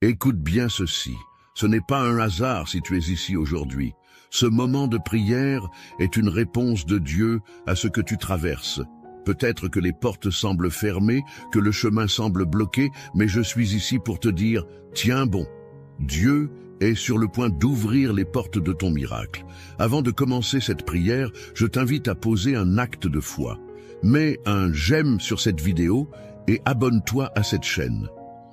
Écoute bien ceci. Ce n'est pas un hasard si tu es ici aujourd'hui. Ce moment de prière est une réponse de Dieu à ce que tu traverses. Peut-être que les portes semblent fermées, que le chemin semble bloqué, mais je suis ici pour te dire, tiens bon. Dieu est sur le point d'ouvrir les portes de ton miracle. Avant de commencer cette prière, je t'invite à poser un acte de foi. Mets un j'aime sur cette vidéo et abonne-toi à cette chaîne.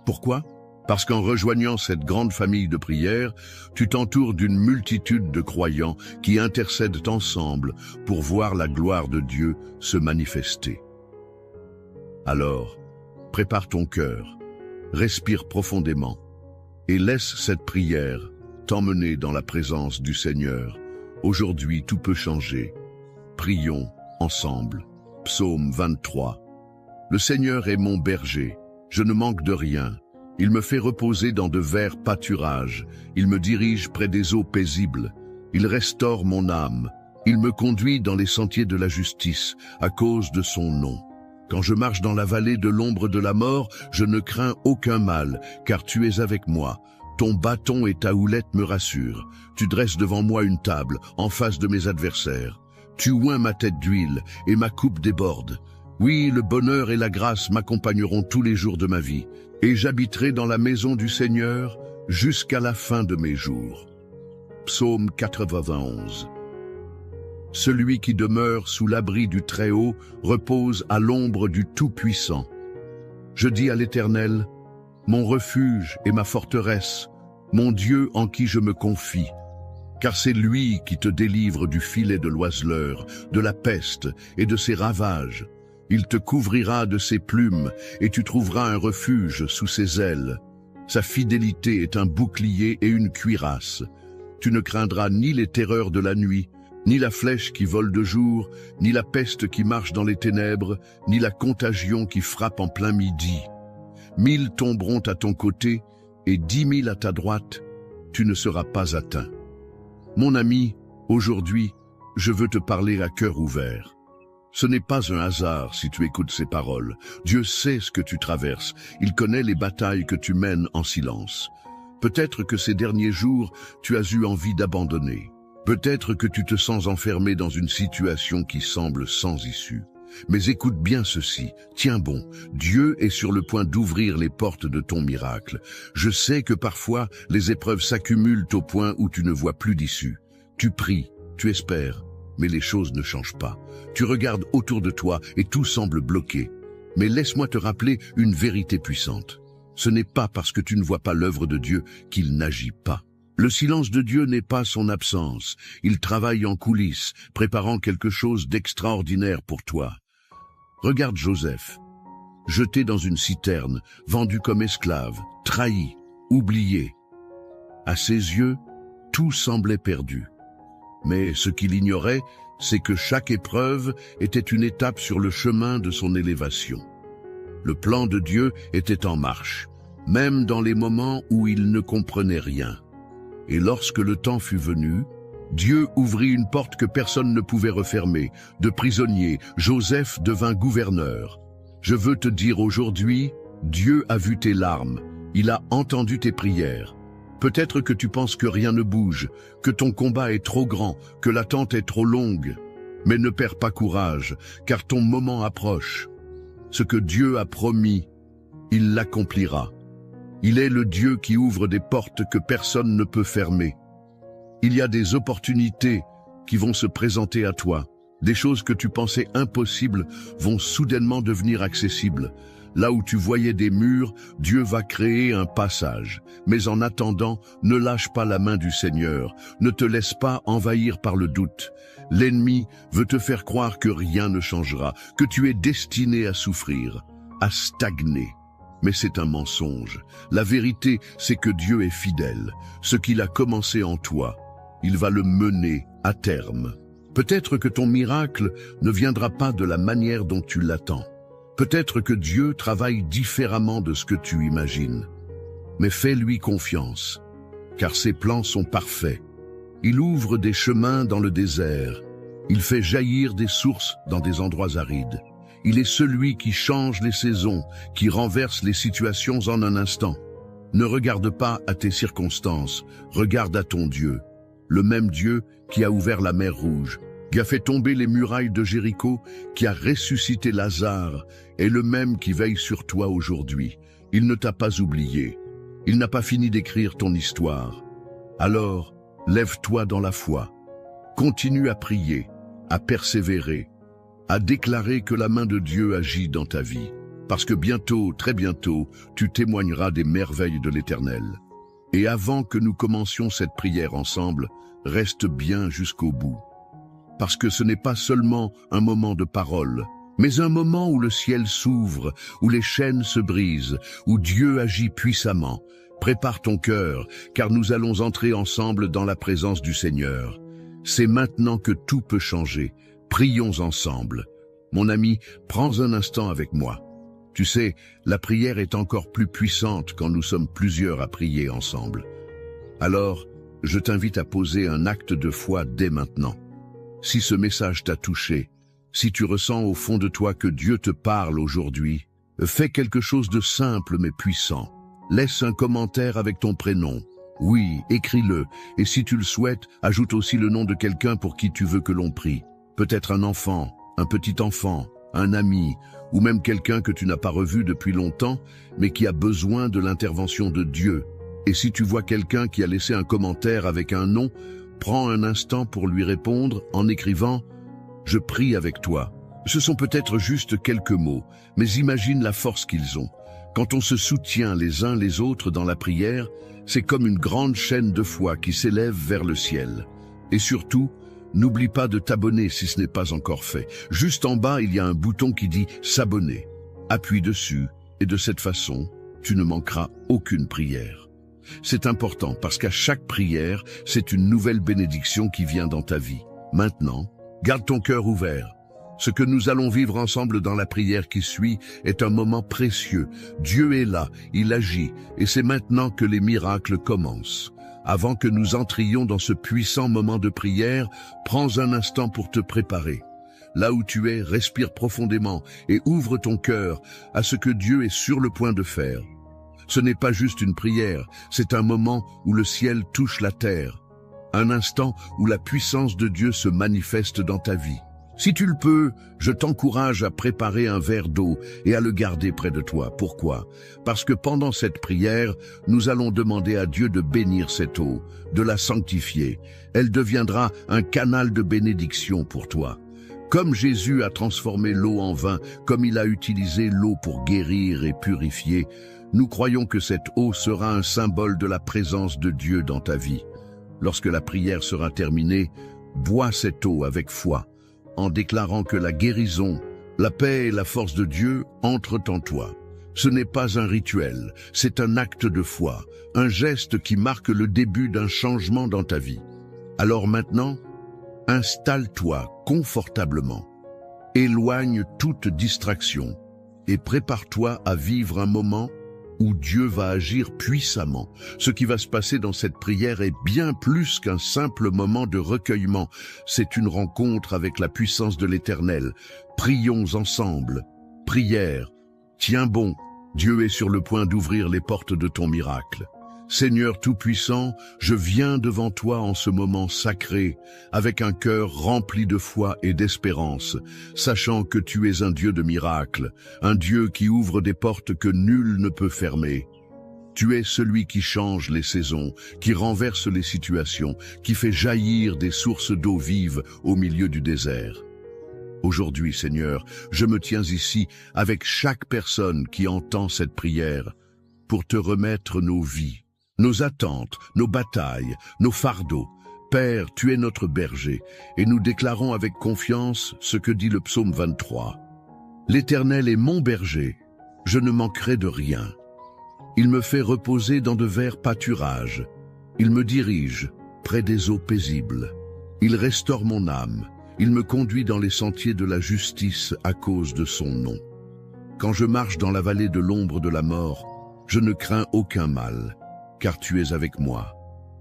Pourquoi ? Parce qu'en rejoignant cette grande famille de prière, tu t'entoures d'une multitude de croyants qui intercèdent ensemble pour voir la gloire de Dieu se manifester. Alors, prépare ton cœur, respire profondément et laisse cette prière t'emmener dans la présence du Seigneur. Aujourd'hui, tout peut changer. Prions ensemble. Psaume 23. Le Seigneur est mon berger, je ne manque de rien. Il me fait reposer dans de verts pâturages. Il me dirige près des eaux paisibles. Il restaure mon âme. Il me conduit dans les sentiers de la justice, à cause de son nom. Quand je marche dans la vallée de l'ombre de la mort, je ne crains aucun mal, car tu es avec moi. Ton bâton et ta houlette me rassurent. Tu dresses devant moi une table, en face de mes adversaires. Tu oins ma tête d'huile, et ma coupe déborde. Oui, le bonheur et la grâce m'accompagneront tous les jours de ma vie, et j'habiterai dans la maison du Seigneur jusqu'à la fin de mes jours. Psaume 91. Celui qui demeure sous l'abri du Très-Haut repose à l'ombre du Tout-Puissant. Je dis à l'Éternel, mon refuge et ma forteresse, mon Dieu en qui je me confie. Car c'est lui qui te délivre du filet de l'oiseleur, de la peste et de ses ravages. Il te couvrira de ses plumes, et tu trouveras un refuge sous ses ailes. Sa fidélité est un bouclier et une cuirasse. Tu ne craindras ni les terreurs de la nuit, ni la flèche qui vole de jour, ni la peste qui marche dans les ténèbres, ni la contagion qui frappe en plein midi. 1000 tomberont à ton côté, et 10 000 à ta droite, tu ne seras pas atteint. Mon ami, aujourd'hui, je veux te parler à cœur ouvert. Ce n'est pas un hasard si tu écoutes ces paroles. Dieu sait ce que tu traverses. Il connaît les batailles que tu mènes en silence. Peut-être que ces derniers jours, tu as eu envie d'abandonner. Peut-être que tu te sens enfermé dans une situation qui semble sans issue. Mais écoute bien ceci, tiens bon, Dieu est sur le point d'ouvrir les portes de ton miracle. Je sais que parfois, les épreuves s'accumulent au point où tu ne vois plus d'issue. Tu pries, tu espères, mais les choses ne changent pas. Tu regardes autour de toi et tout semble bloqué. Mais laisse-moi te rappeler une vérité puissante. Ce n'est pas parce que tu ne vois pas l'œuvre de Dieu qu'il n'agit pas. Le silence de Dieu n'est pas son absence. Il travaille en coulisses, préparant quelque chose d'extraordinaire pour toi. Regarde Joseph, jeté dans une citerne, vendu comme esclave, trahi, oublié. À ses yeux, tout semblait perdu. Mais ce qu'il ignorait, c'est que chaque épreuve était une étape sur le chemin de son élévation. Le plan de Dieu était en marche, même dans les moments où il ne comprenait rien. Et lorsque le temps fut venu, Dieu ouvrit une porte que personne ne pouvait refermer. De prisonnier, Joseph devint gouverneur. Je veux te dire aujourd'hui, Dieu a vu tes larmes, il a entendu tes prières. Peut-être que tu penses que rien ne bouge, que ton combat est trop grand, que l'attente est trop longue. Mais ne perds pas courage, car ton moment approche. Ce que Dieu a promis, il l'accomplira. Il est le Dieu qui ouvre des portes que personne ne peut fermer. Il y a des opportunités qui vont se présenter à toi. Des choses que tu pensais impossibles vont soudainement devenir accessibles. Là où tu voyais des murs, Dieu va créer un passage. Mais en attendant, ne lâche pas la main du Seigneur. Ne te laisse pas envahir par le doute. L'ennemi veut te faire croire que rien ne changera, que tu es destiné à souffrir, à stagner. Mais c'est un mensonge. La vérité, c'est que Dieu est fidèle. Ce qu'il a commencé en toi, il va le mener à terme. Peut-être que ton miracle ne viendra pas de la manière dont tu l'attends. Peut-être que Dieu travaille différemment de ce que tu imagines. Mais fais-lui confiance, car ses plans sont parfaits. Il ouvre des chemins dans le désert. Il fait jaillir des sources dans des endroits arides. Il est celui qui change les saisons, qui renverse les situations en un instant. Ne regarde pas à tes circonstances, regarde à ton Dieu. Le même Dieu qui a ouvert la mer Rouge, qui a fait tomber les murailles de Jéricho, qui a ressuscité Lazare, est le même qui veille sur toi aujourd'hui. Il ne t'a pas oublié. Il n'a pas fini d'écrire ton histoire. Alors, lève-toi dans la foi. Continue à prier, à persévérer, à déclarer que la main de Dieu agit dans ta vie. Parce que bientôt, très bientôt, tu témoigneras des merveilles de l'Éternel. Et avant que nous commencions cette prière ensemble, reste bien jusqu'au bout. Parce que ce n'est pas seulement un moment de parole, mais un moment où le ciel s'ouvre, où les chaînes se brisent, où Dieu agit puissamment. Prépare ton cœur, car nous allons entrer ensemble dans la présence du Seigneur. C'est maintenant que tout peut changer. Prions ensemble. Mon ami, prends un instant avec moi. Tu sais, la prière est encore plus puissante quand nous sommes plusieurs à prier ensemble. Alors, je t'invite à poser un acte de foi dès maintenant. Si ce message t'a touché, si tu ressens au fond de toi que Dieu te parle aujourd'hui, fais quelque chose de simple mais puissant. Laisse un commentaire avec ton prénom. Oui, écris-le, et si tu le souhaites, ajoute aussi le nom de quelqu'un pour qui tu veux que l'on prie. Peut-être un enfant, un petit enfant, un ami, ou même quelqu'un que tu n'as pas revu depuis longtemps, mais qui a besoin de l'intervention de Dieu. Et si tu vois quelqu'un qui a laissé un commentaire avec un nom, prends un instant pour lui répondre en écrivant « Je prie avec toi ». Ce sont peut-être juste quelques mots, mais imagine la force qu'ils ont. Quand on se soutient les uns les autres dans la prière, c'est comme une grande chaîne de foi qui s'élève vers le ciel. Et surtout, n'oublie pas de t'abonner si ce n'est pas encore fait. Juste en bas, il y a un bouton qui dit « S'abonner ». Appuie dessus et de cette façon, tu ne manqueras aucune prière. C'est important parce qu'à chaque prière, c'est une nouvelle bénédiction qui vient dans ta vie. Maintenant, garde ton cœur ouvert. Ce que nous allons vivre ensemble dans la prière qui suit est un moment précieux. Dieu est là, il agit, et c'est maintenant que les miracles commencent. Avant que nous entrions dans ce puissant moment de prière, prends un instant pour te préparer. Là où tu es, respire profondément et ouvre ton cœur à ce que Dieu est sur le point de faire. Ce n'est pas juste une prière, c'est un moment où le ciel touche la terre. Un instant où la puissance de Dieu se manifeste dans ta vie. Si tu le peux, je t'encourage à préparer un verre d'eau et à le garder près de toi. Pourquoi? Parce que pendant cette prière, nous allons demander à Dieu de bénir cette eau, de la sanctifier. Elle deviendra un canal de bénédiction pour toi. Comme Jésus a transformé l'eau en vin, comme il a utilisé l'eau pour guérir et purifier, nous croyons que cette eau sera un symbole de la présence de Dieu dans ta vie. Lorsque la prière sera terminée, bois cette eau avec foi, en déclarant que la guérison, la paix et la force de Dieu entrent en toi. Ce n'est pas un rituel, c'est un acte de foi, un geste qui marque le début d'un changement dans ta vie. Alors maintenant, installe-toi confortablement, éloigne toute distraction et prépare-toi à vivre un moment où Dieu va agir puissamment. Ce qui va se passer dans cette prière est bien plus qu'un simple moment de recueillement. C'est une rencontre avec la puissance de l'Éternel. Prions ensemble. Prière. Tiens bon, Dieu est sur le point d'ouvrir les portes de ton miracle. Seigneur Tout-Puissant, je viens devant toi en ce moment sacré, avec un cœur rempli de foi et d'espérance, sachant que tu es un Dieu de miracles, un Dieu qui ouvre des portes que nul ne peut fermer. Tu es celui qui change les saisons, qui renverse les situations, qui fait jaillir des sources d'eau vive au milieu du désert. Aujourd'hui, Seigneur, je me tiens ici avec chaque personne qui entend cette prière pour te remettre nos vies, nos attentes, nos batailles, nos fardeaux. Père, tu es notre berger, et nous déclarons avec confiance ce que dit le psaume 23. L'Éternel est mon berger, je ne manquerai de rien. Il me fait reposer dans de verts pâturages. Il me dirige près des eaux paisibles. Il restaure mon âme. Il me conduit dans les sentiers de la justice à cause de son nom. Quand je marche dans la vallée de l'ombre de la mort, je ne crains aucun mal, car tu es avec moi.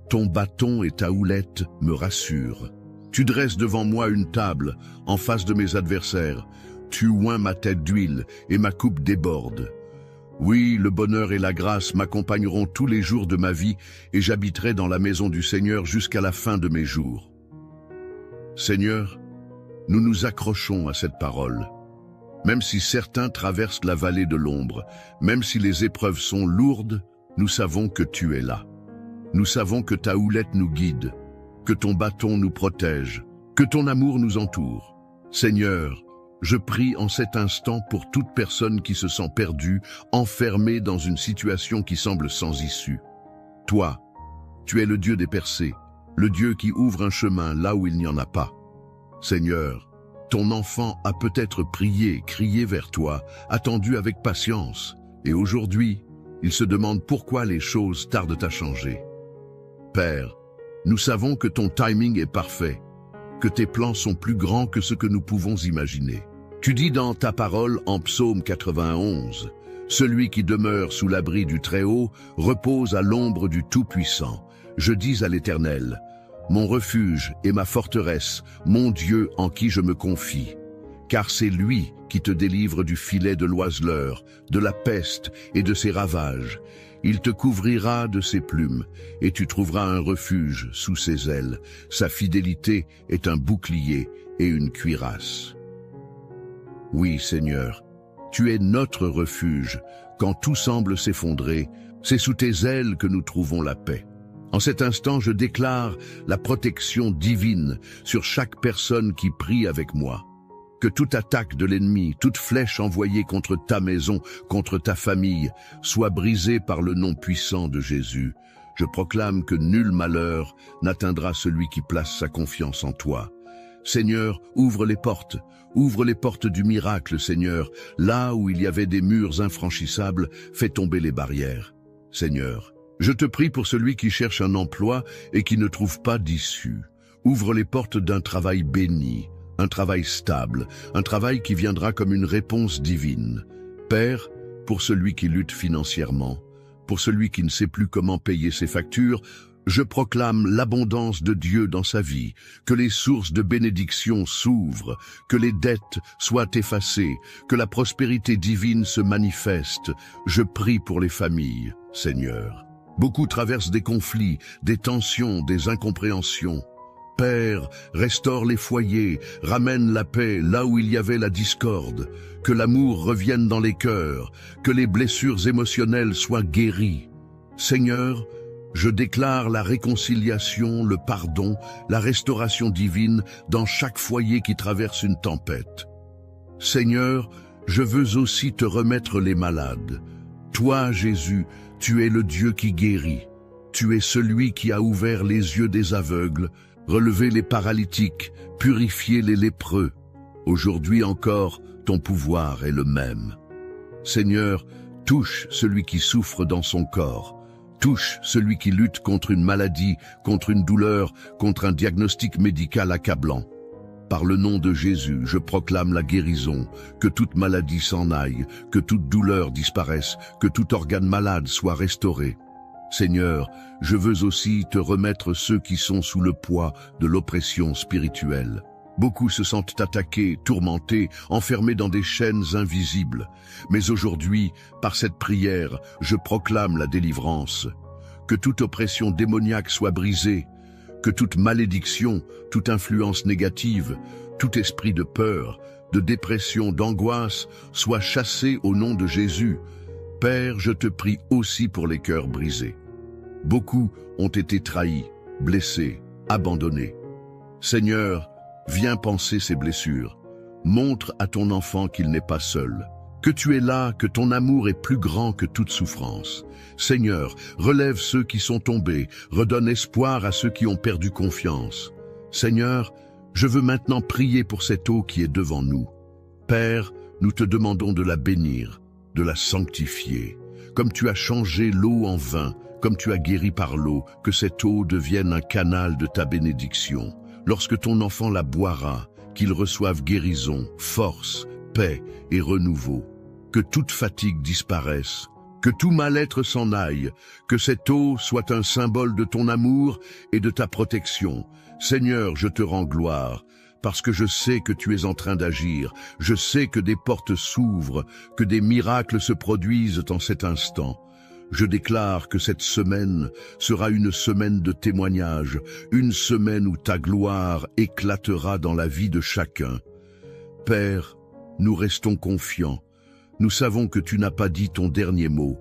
Ton bâton et ta houlette me rassurent. Tu dresses devant moi une table en face de mes adversaires. Tu oins ma tête d'huile et ma coupe déborde. Oui, le bonheur et la grâce m'accompagneront tous les jours de ma vie et j'habiterai dans la maison du Seigneur jusqu'à la fin de mes jours. Seigneur, nous nous accrochons à cette parole. Même si certains traversent la vallée de l'ombre, même si les épreuves sont lourdes, nous savons que tu es là. Nous savons que ta houlette nous guide, que ton bâton nous protège, que ton amour nous entoure. Seigneur, je prie en cet instant pour toute personne qui se sent perdue, enfermée dans une situation qui semble sans issue. Toi, tu es le Dieu des percées, le Dieu qui ouvre un chemin là où il n'y en a pas. Seigneur, ton enfant a peut-être prié, crié vers toi, attendu avec patience, et aujourd'hui, il se demande pourquoi les choses tardent à changer. Père, nous savons que ton timing est parfait, que tes plans sont plus grands que ce que nous pouvons imaginer. Tu dis dans ta parole en Psaume 91, « Celui qui demeure sous l'abri du Très-Haut repose à l'ombre du Tout-Puissant. Je dis à l'Éternel, mon refuge et ma forteresse, mon Dieu en qui je me confie. Car c'est lui qui te délivre du filet de l'oiseleur, de la peste et de ses ravages. Il te couvrira de ses plumes, et tu trouveras un refuge sous ses ailes. Sa fidélité est un bouclier et une cuirasse. » Oui, Seigneur, tu es notre refuge. Quand tout semble s'effondrer, c'est sous tes ailes que nous trouvons la paix. En cet instant, je déclare la protection divine sur chaque personne qui prie avec moi. Que toute attaque de l'ennemi, toute flèche envoyée contre ta maison, contre ta famille, soit brisée par le nom puissant de Jésus. Je proclame que nul malheur n'atteindra celui qui place sa confiance en toi. Seigneur, ouvre les portes du miracle, Seigneur. Là où il y avait des murs infranchissables, fais tomber les barrières. Seigneur, je te prie pour celui qui cherche un emploi et qui ne trouve pas d'issue. Ouvre les portes d'un travail béni, un travail stable, un travail qui viendra comme une réponse divine. Père, pour celui qui lutte financièrement, pour celui qui ne sait plus comment payer ses factures, je proclame l'abondance de Dieu dans sa vie, que les sources de bénédiction s'ouvrent, que les dettes soient effacées, que la prospérité divine se manifeste. Je prie pour les familles, Seigneur. Beaucoup traversent des conflits, des tensions, des incompréhensions. Père, restaure les foyers, ramène la paix là où il y avait la discorde, que l'amour revienne dans les cœurs, que les blessures émotionnelles soient guéries. Seigneur, je déclare la réconciliation, le pardon, la restauration divine dans chaque foyer qui traverse une tempête. Seigneur, je veux aussi te remettre les malades. Toi, Jésus, tu es le Dieu qui guérit. Tu es celui qui a ouvert les yeux des aveugles, relevé les paralytiques, purifié les lépreux. Aujourd'hui encore, ton pouvoir est le même. Seigneur, touche celui qui souffre dans son corps. Touche celui qui lutte contre une maladie, contre une douleur, contre un diagnostic médical accablant. Par le nom de Jésus, je proclame la guérison, que toute maladie s'en aille, que toute douleur disparaisse, que tout organe malade soit restauré. Seigneur, je veux aussi te remettre ceux qui sont sous le poids de l'oppression spirituelle. Beaucoup se sentent attaqués, tourmentés, enfermés dans des chaînes invisibles. Mais aujourd'hui, par cette prière, je proclame la délivrance. Que toute oppression démoniaque soit brisée, que toute malédiction, toute influence négative, tout esprit de peur, de dépression, d'angoisse soit chassé au nom de Jésus. Père, je te prie aussi pour les cœurs brisés. Beaucoup ont été trahis, blessés, abandonnés. Seigneur, viens panser ces blessures. Montre à ton enfant qu'il n'est pas seul, que tu es là, que ton amour est plus grand que toute souffrance. Seigneur, relève ceux qui sont tombés, redonne espoir à ceux qui ont perdu confiance. Seigneur, je veux maintenant prier pour cette eau qui est devant nous. Père, nous te demandons de la bénir, de la sanctifier. Comme tu as changé l'eau en vin, comme tu as guéri par l'eau, que cette eau devienne un canal de ta bénédiction. Lorsque ton enfant la boira, qu'il reçoive guérison, force, paix et renouveau. Que toute fatigue disparaisse, que tout mal-être s'en aille, que cette eau soit un symbole de ton amour et de ta protection. Seigneur, je te rends gloire. parce que je sais que tu es en train d'agir. Je sais que des portes s'ouvrent, que des miracles se produisent en cet instant. Je déclare que cette semaine sera une semaine de témoignage, une semaine où ta gloire éclatera dans la vie de chacun. Père, nous restons confiants. Nous savons que tu n'as pas dit ton dernier mot.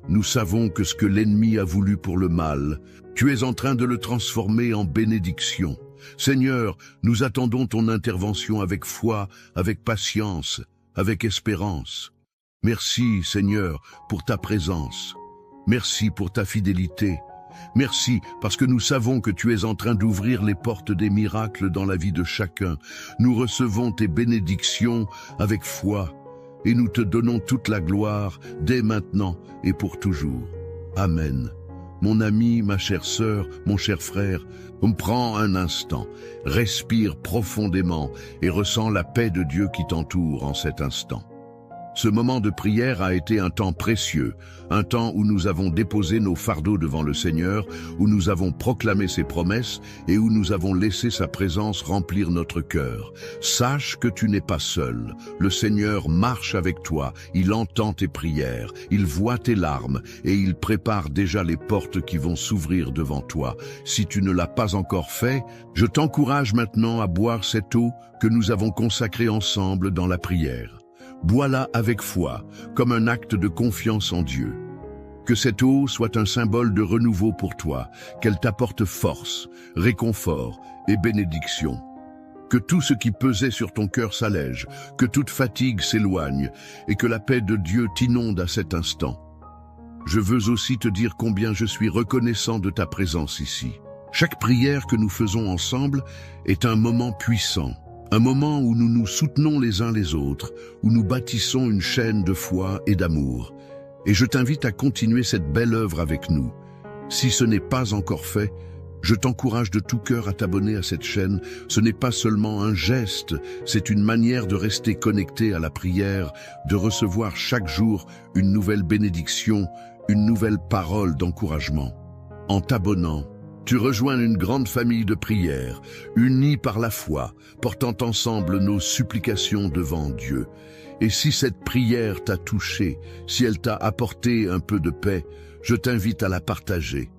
Nous savons que ce que l'ennemi a voulu pour le mal, tu es en train de le transformer en bénédiction. Seigneur, nous attendons ton intervention avec foi, avec patience, avec espérance. Merci, Seigneur, pour ta présence. Merci pour ta fidélité. Merci parce que nous savons que tu es en train d'ouvrir les portes des miracles dans la vie de chacun. Nous recevons tes bénédictions avec foi et nous te donnons toute la gloire dès maintenant et pour toujours. Amen. Mon ami, ma chère sœur, mon cher frère, prends un instant, respire profondément et ressens la paix de Dieu qui t'entoure en cet instant. Ce moment de prière a été un temps précieux, un temps où nous avons déposé nos fardeaux devant le Seigneur, où nous avons proclamé ses promesses et où nous avons laissé sa présence remplir notre cœur. Sache que tu n'es pas seul. Le Seigneur marche avec toi, il entend tes prières, il voit tes larmes et il prépare déjà les portes qui vont s'ouvrir devant toi. Si tu ne l'as pas encore fait, je t'encourage maintenant à boire cette eau que nous avons consacrée ensemble dans la prière. Bois-la avec foi, comme un acte de confiance en Dieu. Que cette eau soit un symbole de renouveau pour toi, qu'elle t'apporte force, réconfort et bénédiction. Que tout ce qui pesait sur ton cœur s'allège, que toute fatigue s'éloigne et que la paix de Dieu t'inonde à cet instant. Je veux aussi te dire combien je suis reconnaissant de ta présence ici. Chaque prière que nous faisons ensemble est un moment puissant. Un moment où nous nous soutenons les uns les autres, où nous bâtissons une chaîne de foi et d'amour. Et je t'invite à continuer cette belle œuvre avec nous. Si ce n'est pas encore fait, je t'encourage de tout cœur à t'abonner à cette chaîne. Ce n'est pas seulement un geste, c'est une manière de rester connecté à la prière, de recevoir chaque jour une nouvelle bénédiction, une nouvelle parole d'encouragement. En t'abonnant, tu rejoins une grande famille de prières, unis par la foi, portant ensemble nos supplications devant Dieu. Et si cette prière t'a touché, si elle t'a apporté un peu de paix, je t'invite à la partager.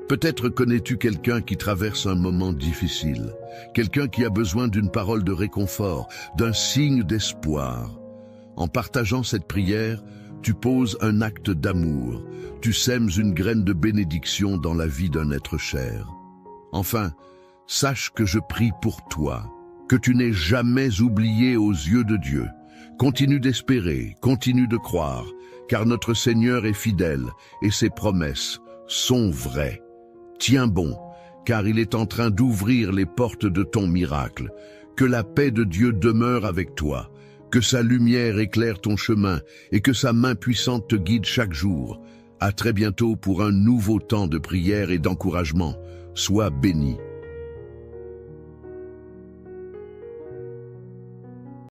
Peut-être connais-tu quelqu'un qui traverse un moment difficile, quelqu'un qui a besoin d'une parole de réconfort, d'un signe d'espoir. En partageant cette prière, tu poses un acte d'amour, tu sèmes une graine de bénédiction dans la vie d'un être cher. Enfin, sache que je prie pour toi, que tu n'es jamais oublié aux yeux de Dieu. Continue d'espérer, continue de croire, car notre Seigneur est fidèle et ses promesses sont vraies. Tiens bon, car il est en train d'ouvrir les portes de ton miracle. Que la paix de Dieu demeure avec toi. Que sa lumière éclaire ton chemin et que sa main puissante te guide chaque jour. À très bientôt pour un nouveau temps de prière et d'encouragement. Sois béni.